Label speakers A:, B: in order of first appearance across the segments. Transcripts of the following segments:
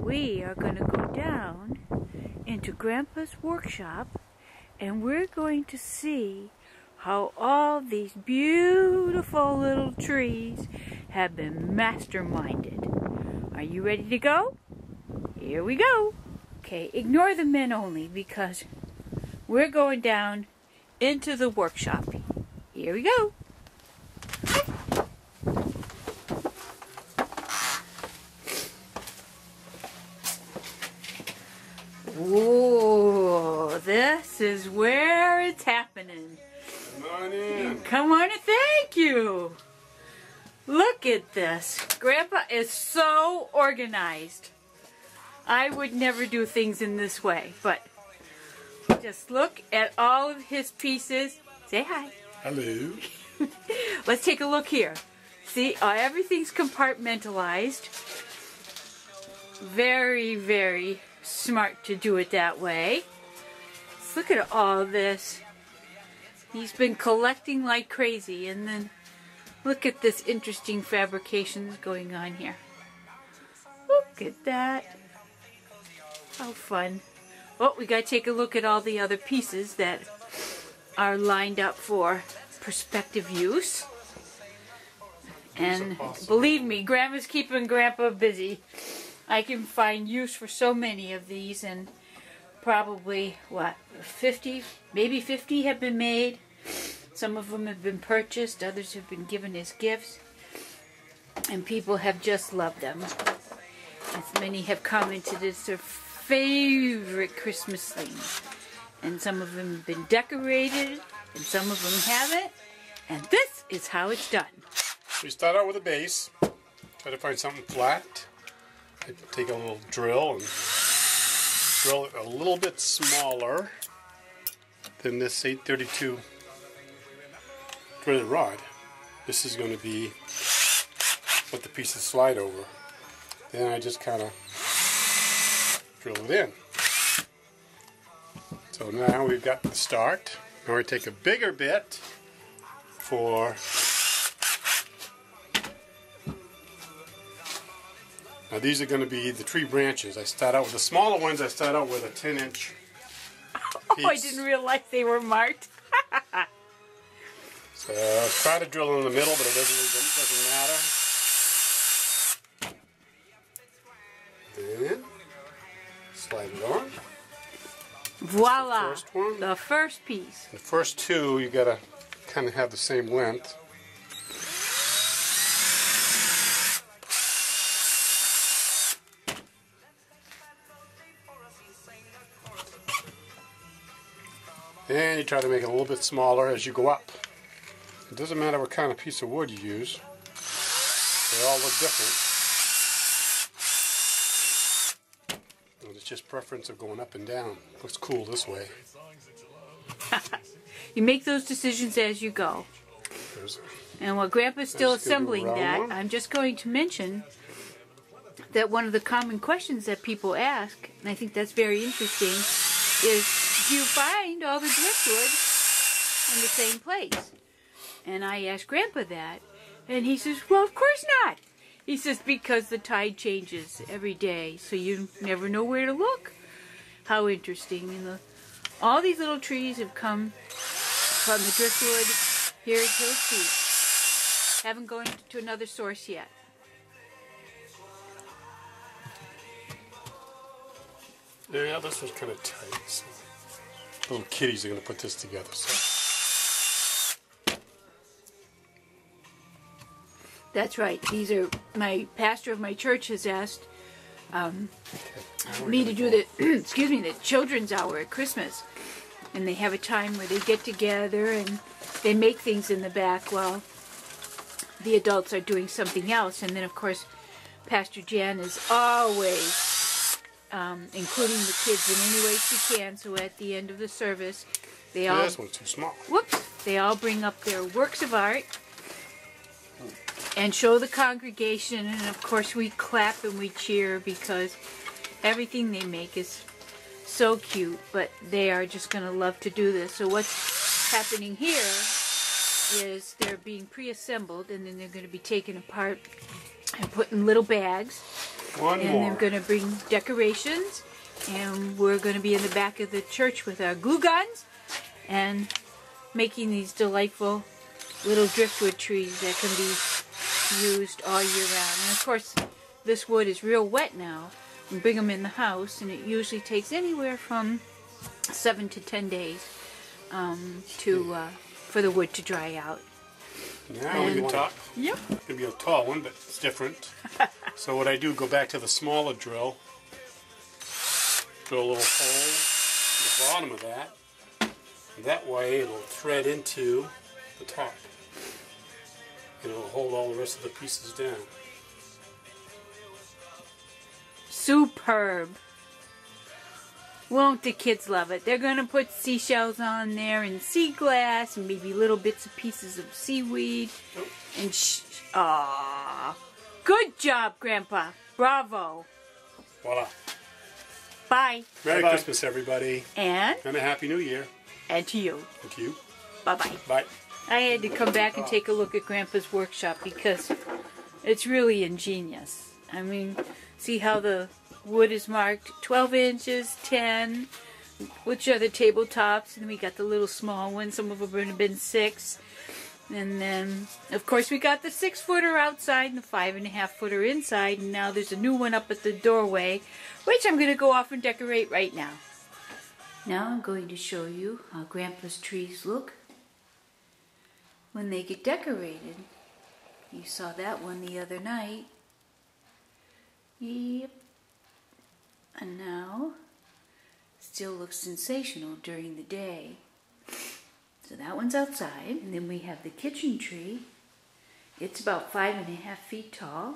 A: we are going to go down into Grandpa's workshop and we're going to see how all these beautiful little trees have been masterminded. Are you ready to go? Here we go. Okay, ignore the men only because we're going down into the workshop. Here we go. Whoa, this is where it's happening.
B: Come on in.
A: Come on and thank you. Look at this. Grandpa is so organized. I would never do things in this way, but just look at all of his pieces. Say hi.
B: Hello.
A: Let's take a look here. See, everything's compartmentalized. Very, very smart to do it that way. Let's look at all this. He's been collecting like crazy, and then look at this interesting fabrications going on here. Look at that. How fun. Well, we gotta take a look at all the other pieces that are lined up for prospective use. And believe me, Grandma's keeping Grandpa busy. I can find use for so many of these, and probably, what, 50, maybe 50 have been made. Some of them have been purchased, others have been given as gifts, and people have just loved them. As many have commented it's their favorite Christmas thing. And some of them have been decorated, and some of them haven't. And this is how it's done.
B: We start out with a base. Try to find something flat. I take a little drill and drill it a little bit smaller than this 832 threaded rod. This is going to be what the pieces slide over. Then I just kind of drill it in. So now we've got the start. Now we take a bigger bit for now these are going to be the tree branches. I start out with the smaller ones. I start out with a 10-inch piece.
A: Oh, I didn't realize they were marked.
B: So try to drill in the middle, but it doesn't matter. Then slide it on.
A: Voila!
B: The first one.
A: The first piece.
B: The first two, you gotta kind of have the same length. And you try to make it a little bit smaller as you go up. It doesn't matter what kind of piece of wood you use. They all look different. And it's just preference of going up and down. Looks cool this way.
A: You make those decisions as you go. And while Grandpa's still assembling that, I'm just going to mention that one of the common questions that people ask, and I think that's very interesting, is do you find all the driftwood in the same place? And I asked Grandpa that, and he says, well, of course not. He says, because the tide changes every day, so you never know where to look. How interesting. And all these little trees have come from the driftwood here at Hills Beech. Haven't gone to another source yet.
B: Yeah, this was kind of tight. So little kitties are going to put this together. So.
A: That's right. These are, my pastor of my church has asked me to do the excuse me, the children's hour at Christmas, and they have a time where they get together and they make things in the back while the adults are doing something else. And then of course Pastor Jan is always including the kids in any way she can, so at the end of the service they all,
B: this one's too small.
A: Whoops, they all bring up their works of art and show the congregation, and of course we clap and we cheer because everything they make is so cute, but they are just going to love to do this. So what's happening here is they're being pre-assembled, and then they're going to be taken apart and put in little bags,
B: One
A: and
B: more.
A: they're going to bring decorations, and we're going to be in the back of the church with our glue guns and making these delightful little driftwood trees that can be used all year round. And of course, this wood is real wet now. We bring them in the house, and it usually takes anywhere from 7 to 10 days for the wood to dry out.
B: Now we can talk.
A: Yep.
B: It's going to be a tall one, but it's different. So what I do, go back to the smaller drill, drill a little hole in the bottom of that. And that way it'll thread into the top. And it'll hold all the rest of the pieces down.
A: Superb. Won't the kids love it? They're going to put seashells on there and sea glass and maybe little bits of pieces of seaweed. And aww. Good job, Grandpa. Bravo.
B: Voila.
A: Bye.
B: Merry Christmas, everybody.
A: And
B: a Happy New Year.
A: And to you.
B: And to you.
A: Bye-bye.
B: Bye.
A: I had to come back and take a look at Grandpa's workshop because it's really ingenious. I mean, see how the wood is marked 12 inches, 10, which are the tabletops, and then we got the little small ones. Some of them would have been 6. And then, of course, we got the 6-footer outside and the 5.5-footer inside, and now there's a new one up at the doorway, which I'm going to go off and decorate right now. Now I'm going to show you how Grandpa's trees look when they get decorated. You saw that one the other night. Yep. And now, still looks sensational during the day. So that one's outside. And then we have the kitchen tree. It's about 5.5 feet tall.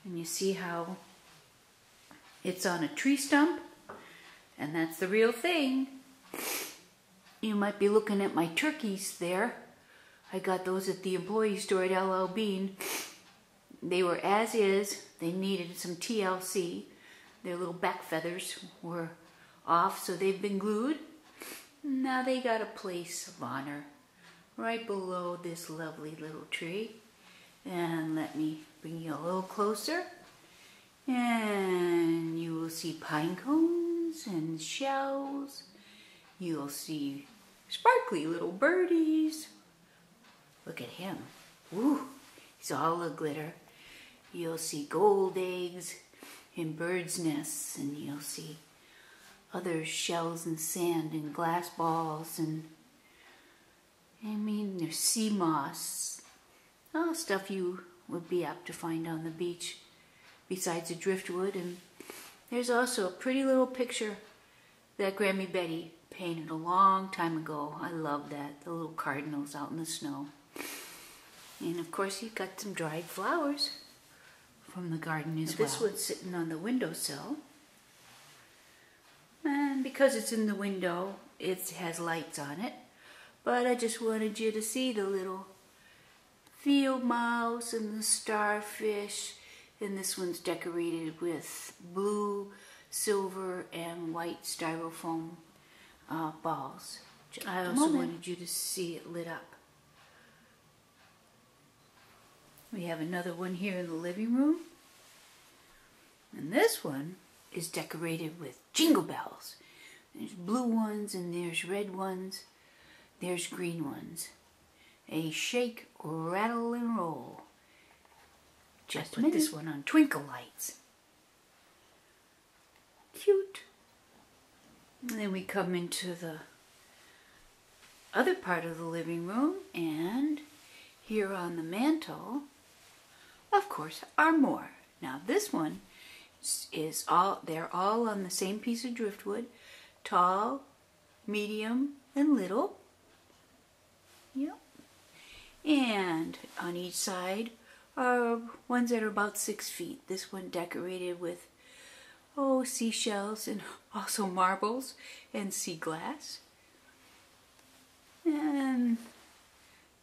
A: And you see how it's on a tree stump. And that's the real thing. You might be looking at my turkeys there. I got those at the employee store at LL Bean. They were as is. They needed some TLC. Their little back feathers were off, so they've been glued. Now they got a place of honor right below this lovely little tree. And let me bring you a little closer. And you will see pine cones and shells. You'll see sparkly little birdies. Look at him. Woo! He's all a glitter. You'll see gold eggs and birds' nests, and you'll see other shells and sand and glass balls, and I mean there's sea moss. All stuff you would be apt to find on the beach besides the driftwood. And there's also a pretty little picture that Grammy Betty painted a long time ago. I love that, the little cardinals out in the snow. And of course you've got some dried flowers from the garden as well. This one's sitting on the windowsill. And because it's in the window, it has lights on it. But I just wanted you to see the little field mouse and the starfish. And this one's decorated with blue, silver, and white styrofoam balls. I also wanted you to see it lit up. We have another one here in the living room. And this one is decorated with jingle bells. There's blue ones and there's red ones. There's green ones. A shake, rattle, and roll. Just put this one on twinkle lights. Cute. And then we come into the other part of the living room, and here on the mantle, of course, are more. Now this one is they're all on the same piece of driftwood, tall, medium, and little. Yep. And on each side are ones that are about 6 feet. This one decorated with, seashells and also marbles and sea glass. And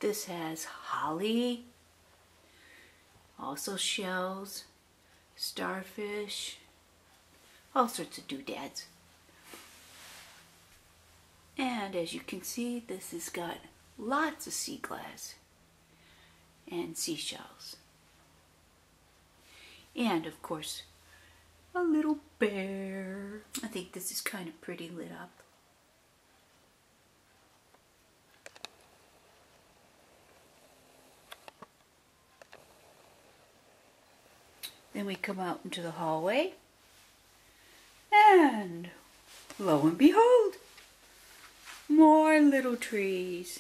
A: this has holly, also shells, starfish, all sorts of doodads. And as you can see, this has got lots of sea glass and seashells. And, of course, a little bear. I think this is kind of pretty lit up. Then we come out into the hallway, and lo and behold, more little trees.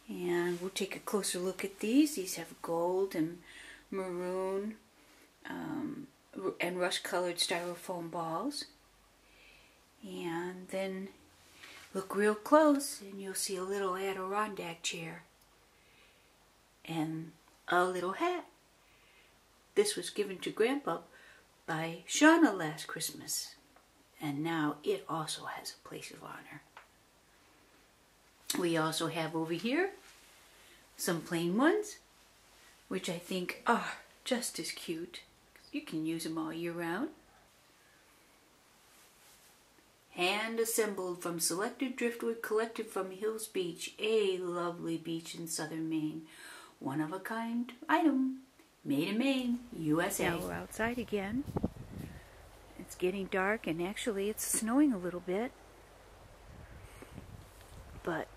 A: And we'll take a closer look at these. These have gold and maroon and rust-colored styrofoam balls. And then look real close and you'll see a little Adirondack chair and a little hat. This was given to Grandpa by Shauna last Christmas, and now it also has a place of honor. We also have over here some plain ones, which I think are just as cute. You can use them all year round. Hand assembled from selected driftwood collected from Hills Beach, a lovely beach in southern Maine. One of a kind item, made in Maine, USA. Now we're outside again. It's getting dark and actually it's snowing a little bit. But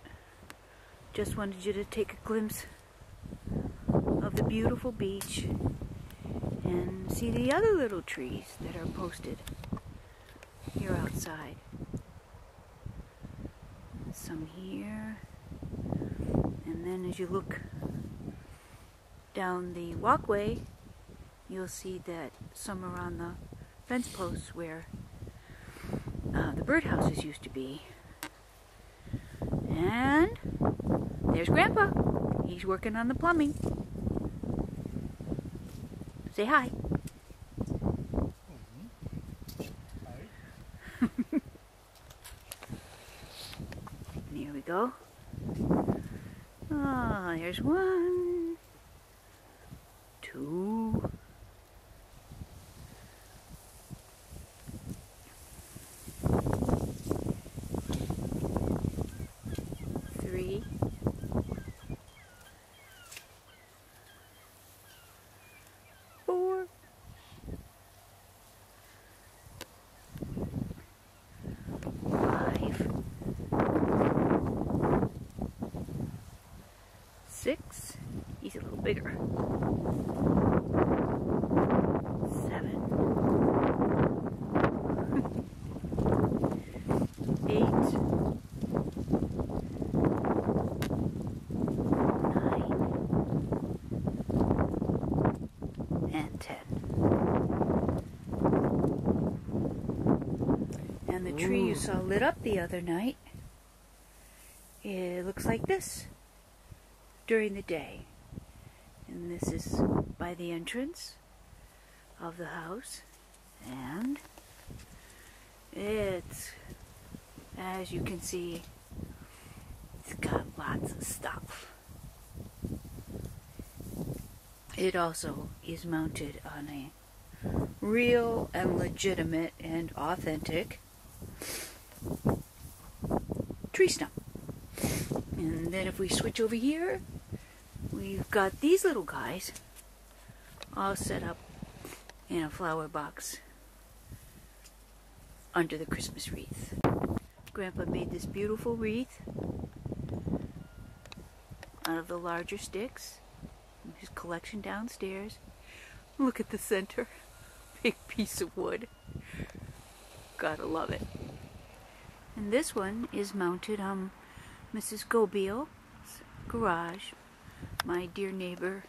A: just wanted you to take a glimpse of the beautiful beach and see the other little trees that are posted here outside. Some here, and then as you look down the walkway, you'll see that some are on the fence posts where the birdhouses used to be. And there's Grandpa. He's working on the plumbing. Say hi. Here we go. Ah, there's 1, 2, 3, 4, 5, 6. He's a little bigger. 7, 8, 9, and 10. And the tree you saw lit up the other night, it looks like this during the day. And this is by the entrance of the house, and it's, as you can see, it's got lots of stuff. It also is mounted on a real and legitimate and authentic tree stump. And then if we switch over here, we've got these little guys all set up in a flower box under the Christmas wreath. Grandpa made this beautiful wreath out of the larger sticks. His collection downstairs. Look at the center. Big piece of wood. Gotta love it. And this one is mounted on Mrs. Gobeel's garage. My dear neighbor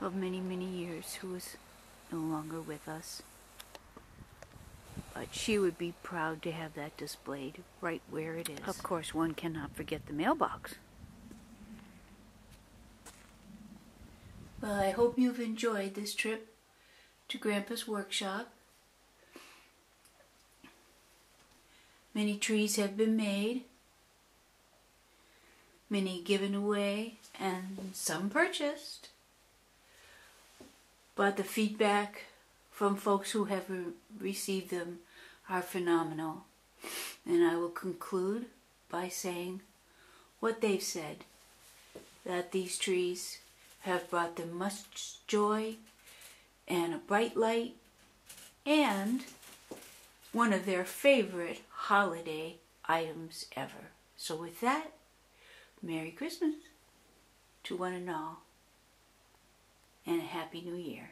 A: of many, many years who is no longer with us. But she would be proud to have that displayed right where it is. Of course, one cannot forget the mailbox. Well, I hope you've enjoyed this trip to Grandpa's workshop. Many trees have been made, many given away, and some purchased. But the feedback from folks who have received them are phenomenal. And I will conclude by saying what they've said, that these trees have brought them much joy and a bright light and one of their favorite holiday items ever. So with that, Merry Christmas to one and all, and a Happy New Year.